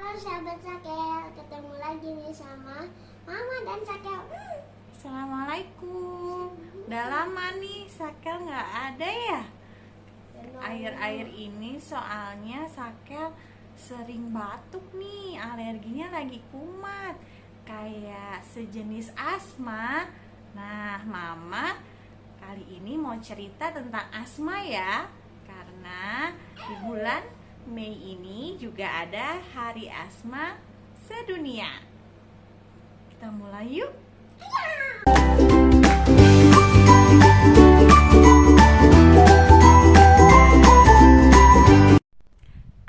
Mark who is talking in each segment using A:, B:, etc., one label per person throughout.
A: Halo sahabat Sakel, ketemu lagi nih sama Mama dan Sakel.
B: Assalamualaikum. Udah lama nih Sakel nggak ada ya. Akhir-akhir ini soalnya Sakel sering batuk nih, alerginya lagi kumat, kayak sejenis asma. Nah, Mama kali ini mau cerita tentang asma ya, karena di bulan Mei ini juga ada Hari Asma Sedunia. Kita mulai yuk.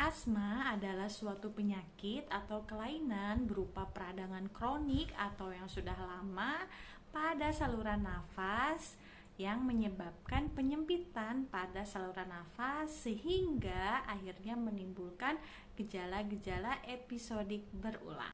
B: Asma adalah suatu penyakit atau kelainan berupa peradangan kronik atau yang sudah lama pada saluran nafas yang menyebabkan penyempitan pada saluran nafas sehingga akhirnya menimbulkan gejala-gejala episodik berulang.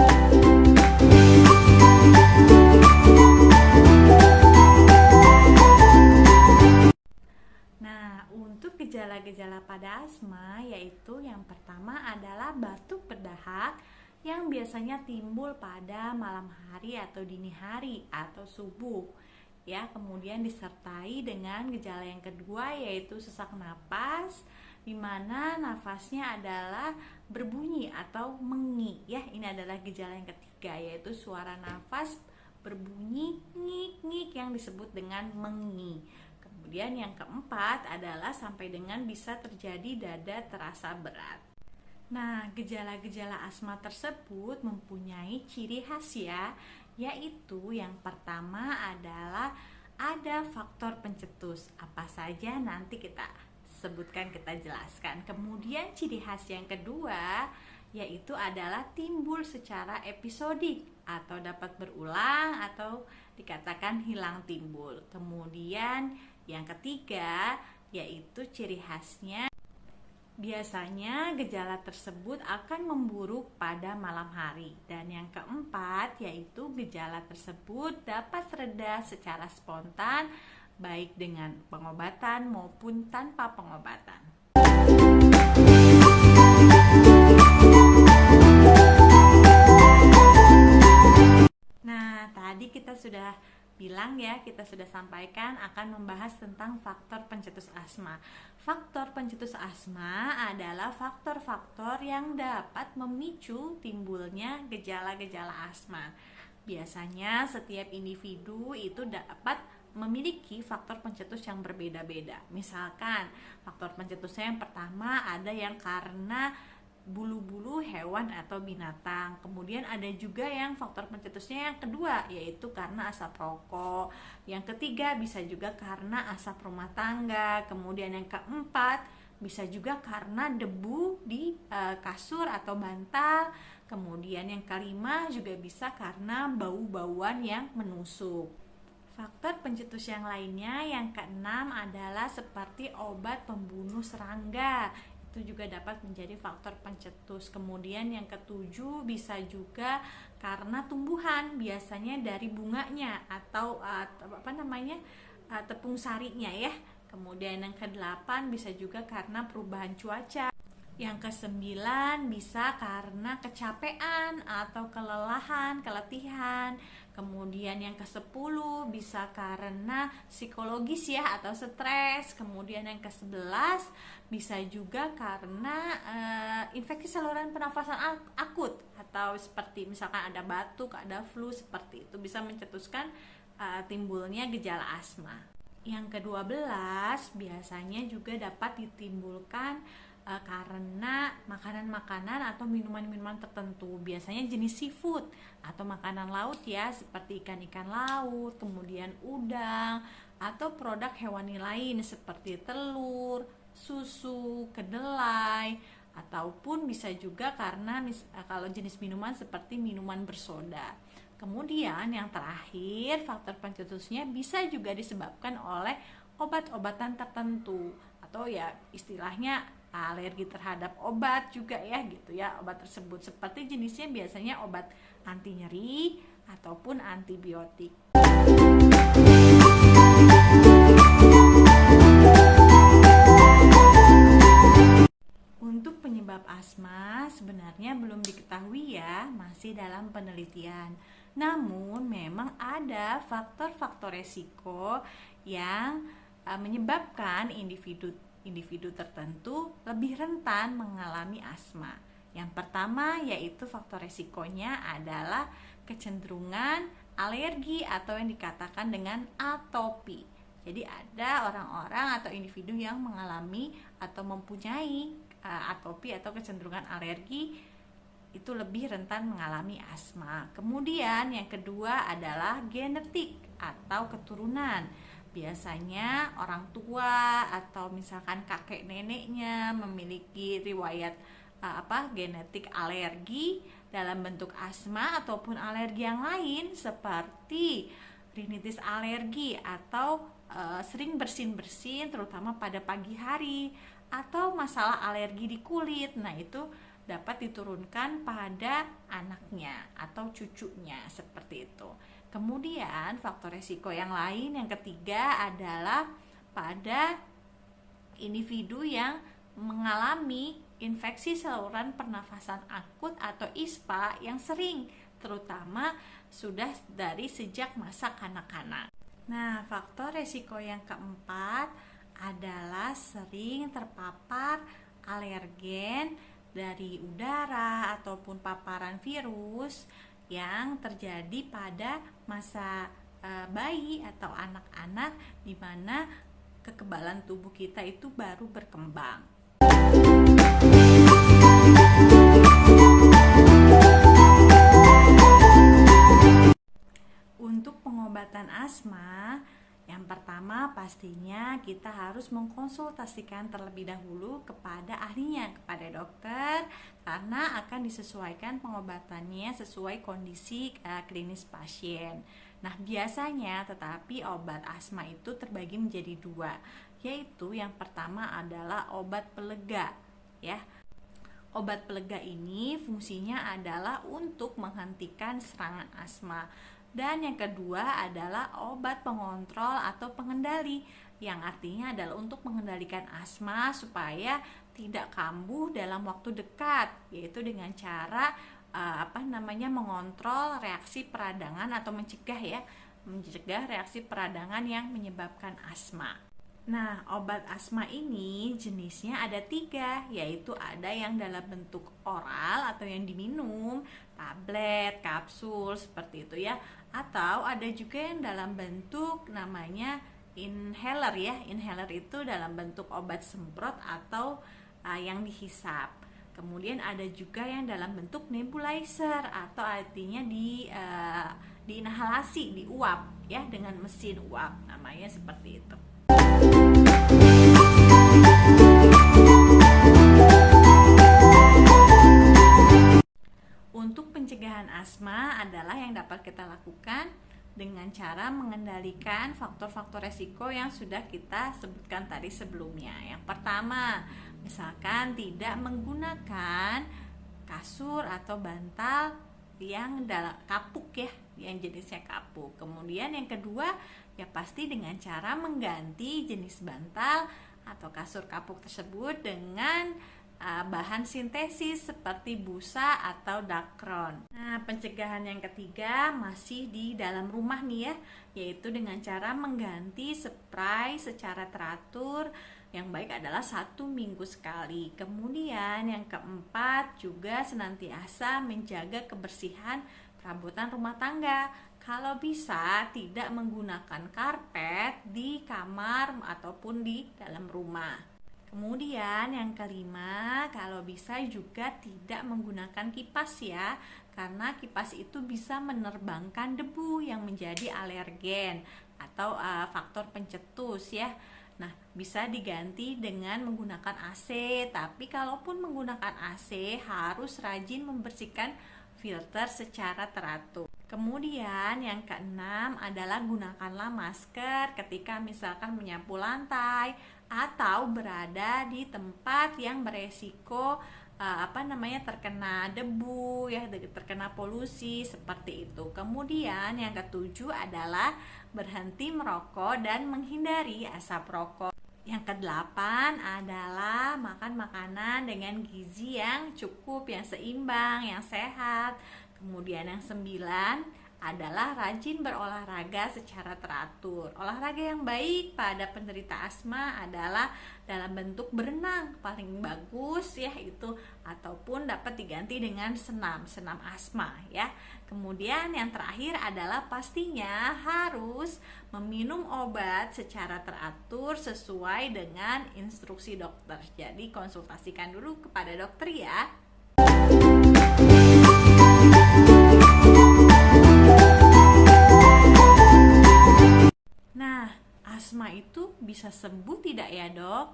B: Nah, untuk gejala-gejala pada asma yaitu yang pertama adalah batuk berdahak yang biasanya timbul pada malam hari atau dini hari atau subuh. Ya, kemudian disertai dengan gejala yang kedua yaitu sesak napas, di mana nafasnya adalah berbunyi atau mengi. Ya, ini adalah gejala yang ketiga yaitu suara nafas berbunyi ngik-ngik yang disebut dengan mengi. Kemudian yang keempat adalah sampai dengan bisa terjadi dada terasa berat. Nah, gejala-gejala asma tersebut mempunyai ciri khas ya, yaitu yang pertama adalah ada faktor pencetus. Apa saja nanti kita sebutkan, kita jelaskan. Kemudian ciri khas yang kedua yaitu adalah timbul secara episodik atau dapat berulang atau dikatakan hilang timbul. Kemudian yang ketiga yaitu ciri khasnya biasanya gejala tersebut akan memburuk pada malam hari. Dan yang keempat yaitu gejala tersebut dapat reda secara spontan baik dengan pengobatan maupun tanpa pengobatan. Nah, tadi kita sudah bilang ya, kita sudah sampaikan akan membahas tentang faktor pencetus asma. Faktor pencetus asma adalah faktor-faktor yang dapat memicu timbulnya gejala-gejala asma. Biasanya setiap individu itu dapat memiliki faktor pencetus yang berbeda-beda. Misalkan faktor pencetusnya yang pertama ada yang karena bulu-bulu hewan atau binatang. Kemudian ada juga yang faktor pencetusnya yang kedua yaitu karena asap rokok. Yang ketiga bisa juga karena asap rumah tangga. Kemudian yang keempat bisa juga karena debu di kasur atau bantal. Kemudian yang kelima juga bisa karena bau-bauan yang menusuk. Faktor pencetus yang lainnya yang keenam adalah seperti obat pembunuh serangga, itu juga dapat menjadi faktor pencetus. Kemudian yang ketujuh bisa juga karena tumbuhan, biasanya dari bunganya atau tepung sarinya ya. Kemudian yang kedelapan bisa juga karena perubahan cuaca. Yang kesembilan bisa karena kecapean atau kelelahan, keletihan. Kemudian yang kesepuluh bisa karena psikologis ya atau stres. Kemudian yang kesebelas bisa juga karena infeksi saluran pernafasan akut atau seperti misalkan ada batuk, ada flu, seperti itu bisa mencetuskan timbulnya gejala asma. Yang ke-12 biasanya juga dapat ditimbulkan karena makanan-makanan atau minuman-minuman tertentu, biasanya jenis seafood atau makanan laut ya, seperti ikan-ikan laut, kemudian udang atau produk hewani lain seperti telur, susu, kedelai, ataupun bisa juga karena kalau jenis minuman seperti minuman bersoda. Kemudian yang terakhir, faktor pencetusnya bisa juga disebabkan oleh obat-obatan tertentu atau ya istilahnya alergi terhadap obat juga ya gitu ya. Obat tersebut seperti jenisnya biasanya obat anti nyeri ataupun antibiotik. Untuk penyebab asma sebenarnya belum diketahui ya, masih dalam penelitian. Namun memang ada faktor-faktor resiko yang menyebabkan individu tertentu lebih rentan mengalami asma. Yang pertama yaitu faktor resikonya adalah kecenderungan alergi atau yang dikatakan dengan atopi. Jadi ada orang-orang atau individu yang mengalami atau mempunyai atopi atau kecenderungan alergi itu lebih rentan mengalami asma. Kemudian yang kedua adalah genetik atau keturunan. Biasanya orang tua atau misalkan kakek neneknya memiliki riwayat genetik alergi dalam bentuk asma ataupun alergi yang lain seperti rinitis alergi atau sering bersin-bersin terutama pada pagi hari, atau masalah alergi di kulit. Nah, itu dapat diturunkan pada anaknya atau cucunya seperti itu. Kemudian faktor resiko yang lain yang ketiga adalah pada individu yang mengalami infeksi saluran pernafasan akut atau ISPA yang sering, terutama sudah dari sejak masa kanak-kanak. Nah, faktor resiko yang keempat adalah sering terpapar alergen dari udara ataupun paparan virus yang terjadi pada masa bayi atau anak-anak di mana kekebalan tubuh kita itu baru berkembang. Untuk pengobatan asma, yang pertama pastinya kita harus mengkonsultasikan terlebih dahulu kepada ahlinya, kepada dokter, karena akan disesuaikan pengobatannya sesuai kondisi klinis pasien. Nah, biasanya tetapi obat asma itu terbagi menjadi dua, yaitu yang pertama adalah obat pelega, ya. Obat pelega ini fungsinya adalah untuk menghentikan serangan asma. Dan yang kedua adalah obat pengontrol atau pengendali, yang artinya adalah untuk mengendalikan asma supaya tidak kambuh dalam waktu dekat, yaitu dengan cara mengontrol reaksi peradangan atau mencegah reaksi peradangan yang menyebabkan asma. Nah, obat asma ini jenisnya ada 3, yaitu ada yang dalam bentuk oral atau yang diminum, tablet, kapsul, seperti itu ya. Atau ada juga yang dalam bentuk namanya inhaler ya. Inhaler itu dalam bentuk obat semprot atau yang dihisap. Kemudian ada juga yang dalam bentuk nebulizer atau artinya diinhalasi, diuap ya dengan mesin uap. Namanya seperti itu. Untuk pencegahan asma adalah yang dapat kita lakukan dengan cara mengendalikan faktor-faktor resiko yang sudah kita sebutkan tadi sebelumnya. Yang pertama, misalkan tidak menggunakan kasur atau bantal yang kapuk ya, yang jenisnya kapuk. Kemudian yang kedua, ya pasti dengan cara mengganti jenis bantal atau kasur kapuk tersebut dengan bahan sintesis seperti busa atau dakron. Nah, pencegahan yang ketiga masih di dalam rumah nih ya, yaitu dengan cara mengganti spray secara teratur. Yang baik adalah 1 minggu sekali. Kemudian yang keempat juga senantiasa menjaga kebersihan perabotan rumah tangga. Kalau bisa tidak menggunakan karpet di kamar ataupun di dalam rumah. Kemudian yang kelima, kalau bisa juga tidak menggunakan kipas ya, karena kipas itu bisa menerbangkan debu yang menjadi alergen atau faktor pencetus ya. Nah, bisa diganti dengan menggunakan AC, tapi kalaupun menggunakan AC harus rajin membersihkan filter secara teratur. Kemudian yang keenam adalah gunakanlah masker ketika misalkan menyapu lantai atau berada di tempat yang beresiko terkena debu ya, terkena polusi seperti itu. Kemudian yang ketujuh adalah berhenti merokok dan menghindari asap rokok. Yang kedelapan adalah makan makanan dengan gizi yang cukup, yang seimbang, yang sehat. Kemudian yang sembilan adalah rajin berolahraga secara teratur. Olahraga yang baik pada penderita asma adalah dalam bentuk berenang, paling bagus ya itu, ataupun dapat diganti dengan senam asma ya. Kemudian yang terakhir adalah pastinya harus meminum obat secara teratur sesuai dengan instruksi dokter. Jadi konsultasikan dulu kepada dokter ya. Nah, asma itu bisa sembuh tidak ya, Dok?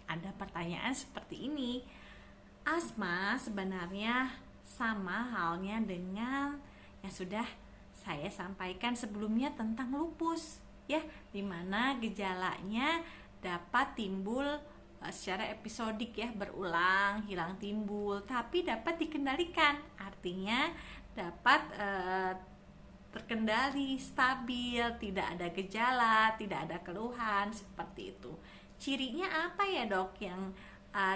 B: Ada pertanyaan seperti ini. Asma sebenarnya sama halnya dengan yang sudah saya sampaikan sebelumnya tentang lupus, ya, dimana gejalanya dapat timbul secara episodik ya, berulang, hilang timbul, tapi dapat dikendalikan. Artinya dapat terkendali, stabil, tidak ada gejala, tidak ada keluhan, seperti itu. Cirinya apa ya, Dok, yang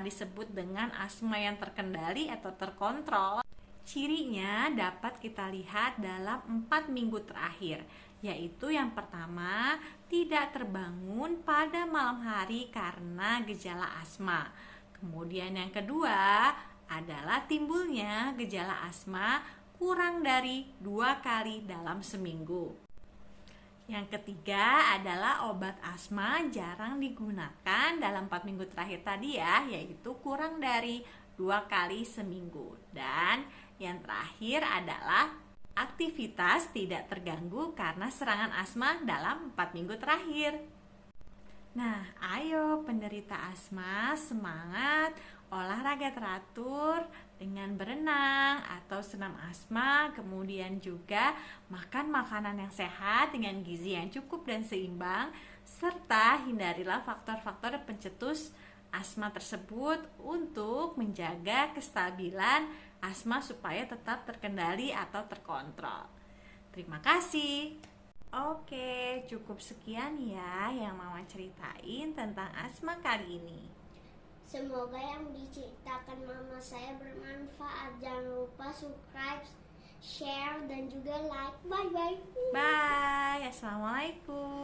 B: disebut dengan asma yang terkendali atau terkontrol? Cirinya dapat kita lihat dalam 4 minggu terakhir, yaitu yang pertama, tidak terbangun pada malam hari karena gejala asma. Kemudian yang kedua adalah timbulnya gejala asma kurang dari 2 kali dalam seminggu. Yang ketiga adalah obat asma jarang digunakan dalam 4 minggu terakhir tadi ya, yaitu kurang dari 2 kali seminggu. Dan yang terakhir adalah aktivitas tidak terganggu karena serangan asma dalam 4 minggu terakhir. Nah, ayo penderita asma semangat olahraga teratur dengan berenang atau senam asma, kemudian juga makan makanan yang sehat dengan gizi yang cukup dan seimbang, serta hindarilah faktor-faktor pencetus asma tersebut untuk menjaga kestabilan asma supaya tetap terkendali atau terkontrol. Terima kasih. Oke, cukup sekian ya yang Mama ceritain tentang asma kali ini.
A: Semoga yang diceritakan mama saya bermanfaat. Jangan lupa subscribe, share, dan juga like. Bye-bye.
B: Bye. Assalamualaikum.